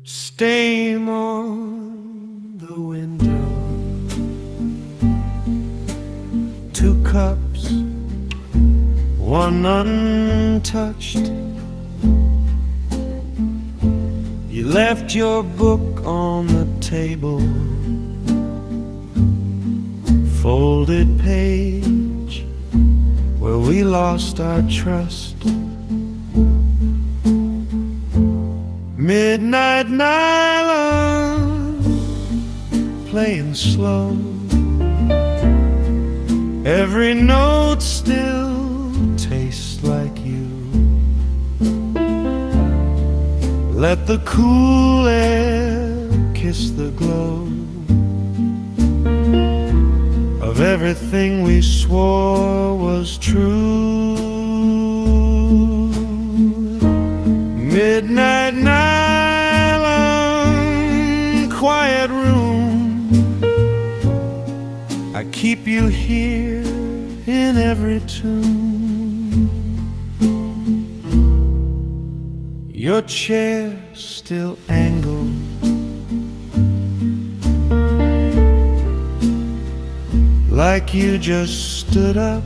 Stain on the window, 2 cups, 1 untouched. You left your book on the table, folded page where we lost our trust. Midnight nylon, playing slow. Every note still tastes like you. Let the cool air kiss the glow of everything we swore was true. Midnight nylon, quiet room, I keep you here in every tune. Your chair still angled, like you just stood up.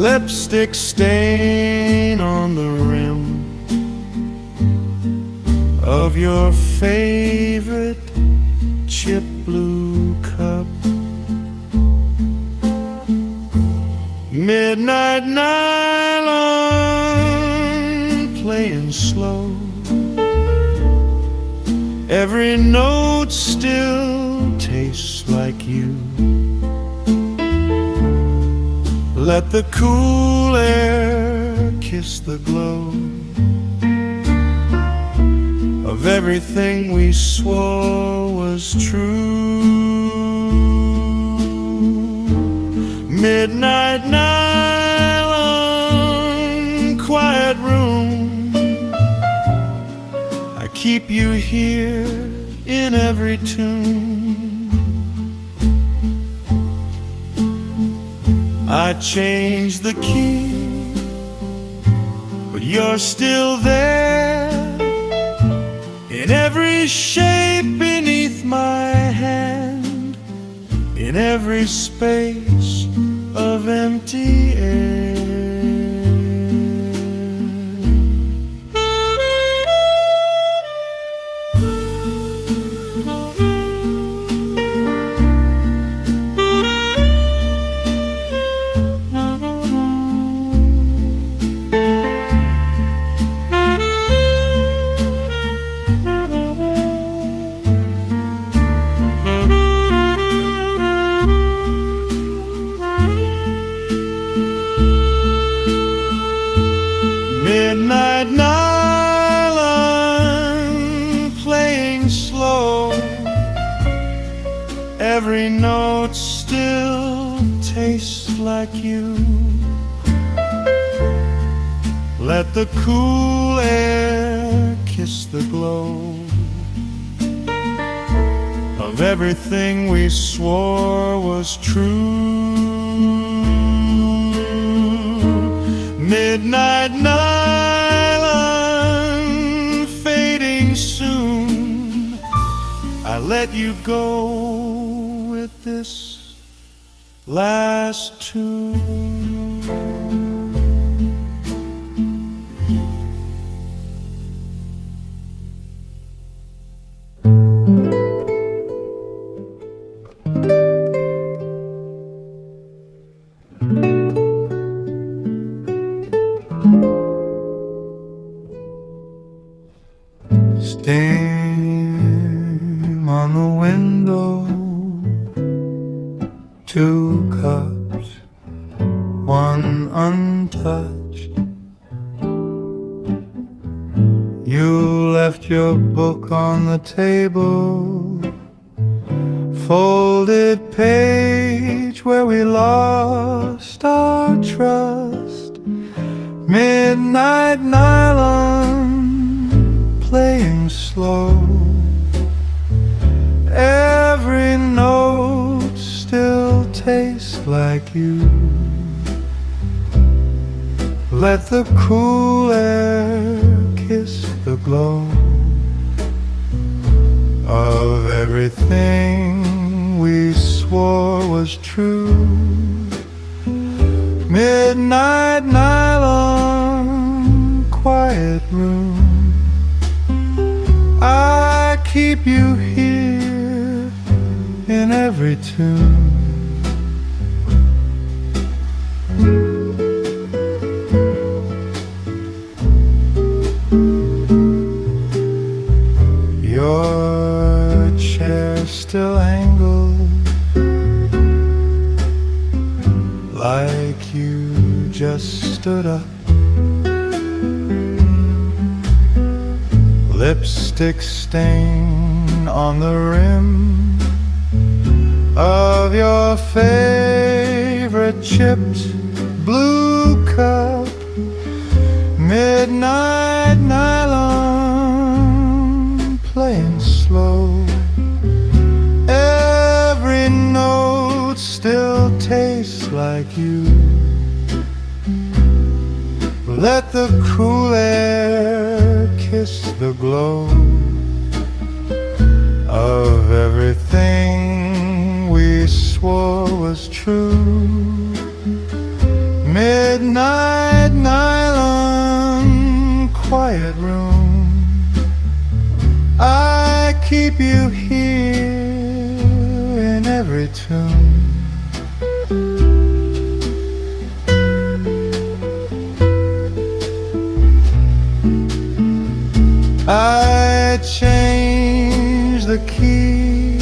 Lipstick stain on the rim of your favorite chip blue cup. Midnight nylon, playing slow. Every note still tastes like you. Let the cool air kiss the glow of everything we swore was true. Midnight nylon, quiet room, I keep you here in every tune. I changed the key, but you're still there, in every shape beneath my hand, in every space of empty air. Midnight nylon, playing slow. Every note still tastes like you. Let the cool air kiss the glow of everything we swore was true. Midnight nylon, fading soon. I let you go with this last tune. Stain on the window, 2 cups, 1 untouched. You left your book on the table, folded page where we lost our trust. Midnight nylon, playing slow. Every note still tastes like you. Let the cool air kiss the glow of everything we swore was true. Midnight nylon, quiet room, I keep you here in every tune. Your chair still angled like you just stood up. Lipstick stain on the rim of your favorite chipped blue cup. Midnight nylon, playing slow. Every note still tastes like you. Let the cool air kiss the glow of everything we swore was true. Midnight nylon, quiet room, I keep you here in every tune. I changed the key,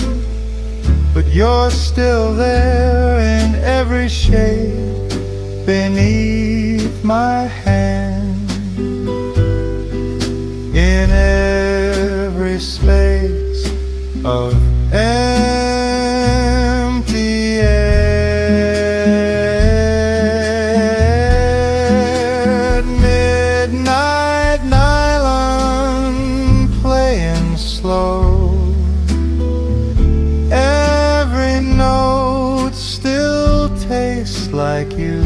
but you're still there in every shade beneath my hand, in every space of empty air. Midnight nylon, playing slow. Every note still tastes like you.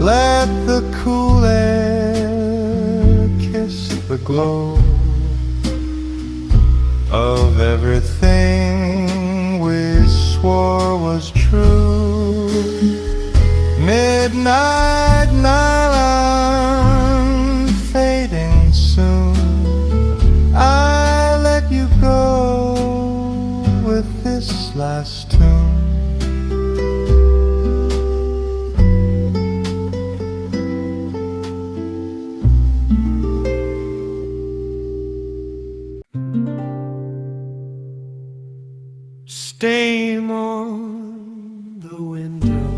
Let the cool air kiss the glow of everything we swore was true. Midnight nylon, fading soon. I let you go with this last tune. Stain on the window,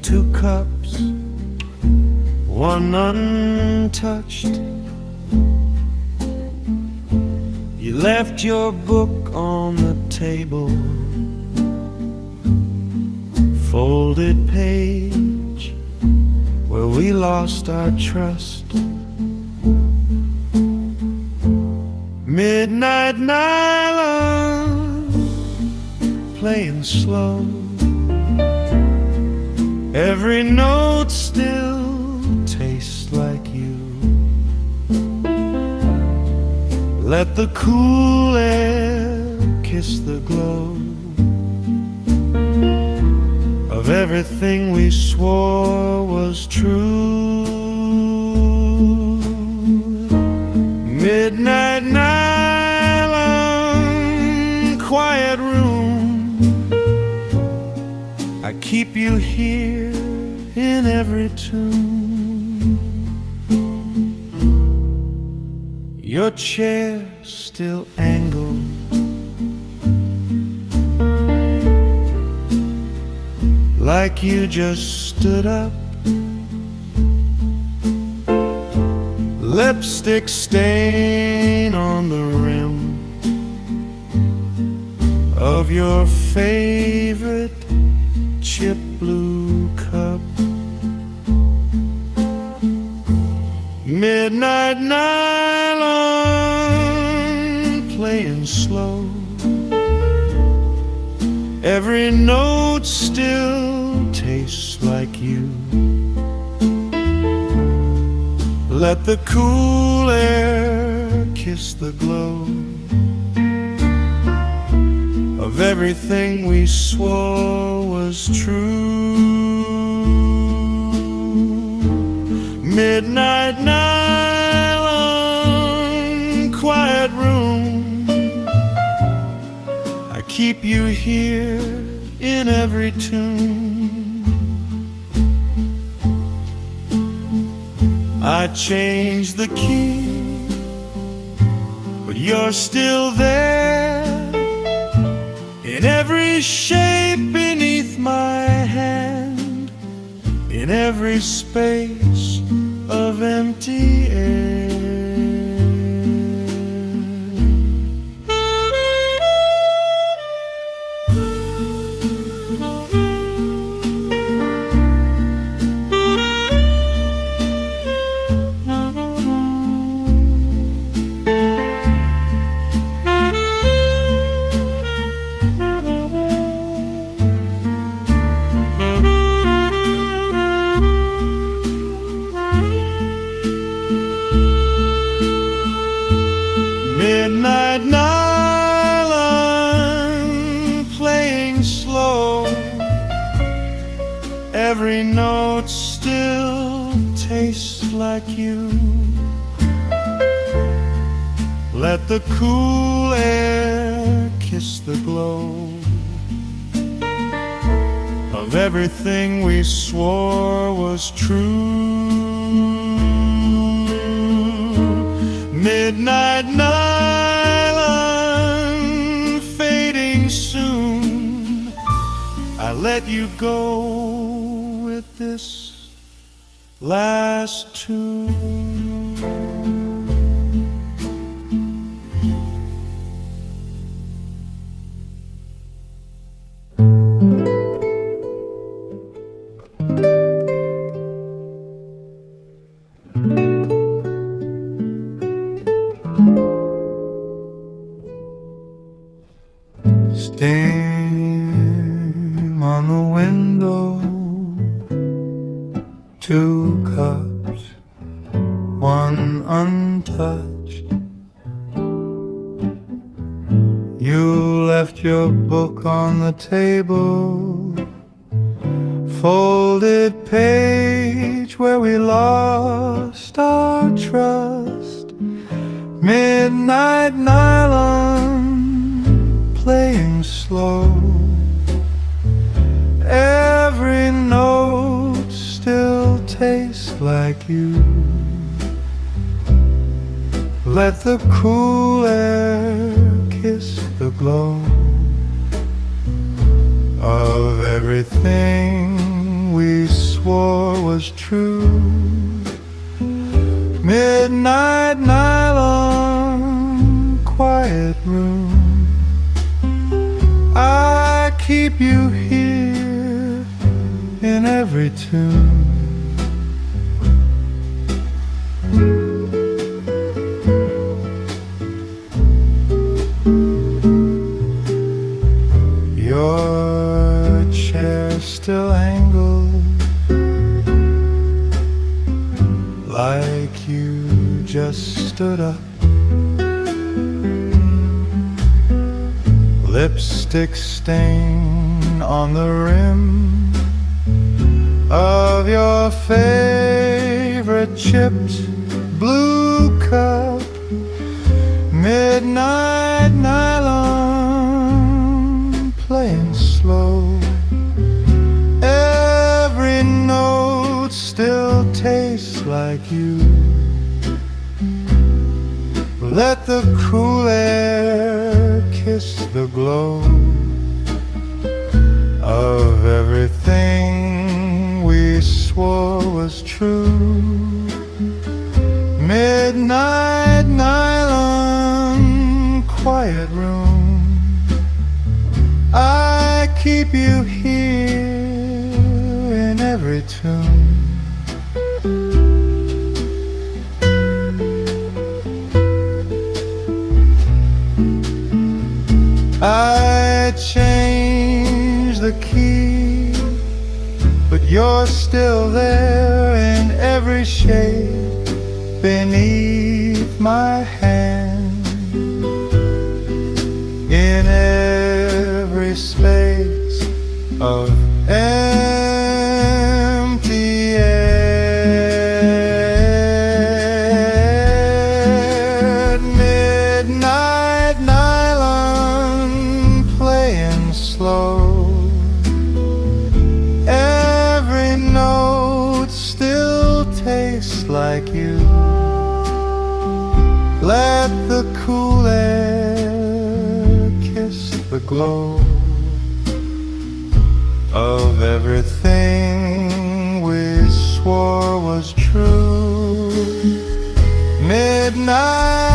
2 cups, 1 untouched. You left your book on the table, folded page where we lost our trust. Midnight nylon, playing slow. Every note still tastes like you. Let the cool air kiss the glow of everything we swore was true. Midnight nylon, quiet room, I keep you here in every tune. Your chair still angled like you just stood up. Lipstick stain on the rim of your favorite chip blue cup. Midnight nylon, playing slow. Every note still taste like you. Let the cool air kiss the glow of everything we swore was true. Midnight nylon, quiet room, I keep you here in every tune. I changed the key, but you're still there, in every shape beneath my hand, in every space of empty air. Midnight nylon, playing slow, every note still tastes like you. Let the cool air kiss the glow of everything we swore was true. Midnight nylon, fading soon, I let you go with this last tune. Steam on the window, 2 cups, 1 untouched. You left your book on the table, folded page where we lost our trust. Midnight nylon, playing slow, every note still tastes like you. Let the cool air kiss the glow of everything we swore was true. Midnight nylon, quiet room, I keep you here in every tune. Your chair still angled, like you just stood up. Lipstick stain on the rim of your favorite chipped blue cup. Midnight nylon, playing slow, every note still tastes like you. Let the cool air kiss the glow of everything we swore was true. Midnight nylon, quiet room, I keep you here in every tune. I changed the key, but You're still there in every shade beneath my hand, in every space of empty air. Midnight nylon playing slow, every note still tastes like you. Let the cool air kiss the glow of everything we swore was true. Midnight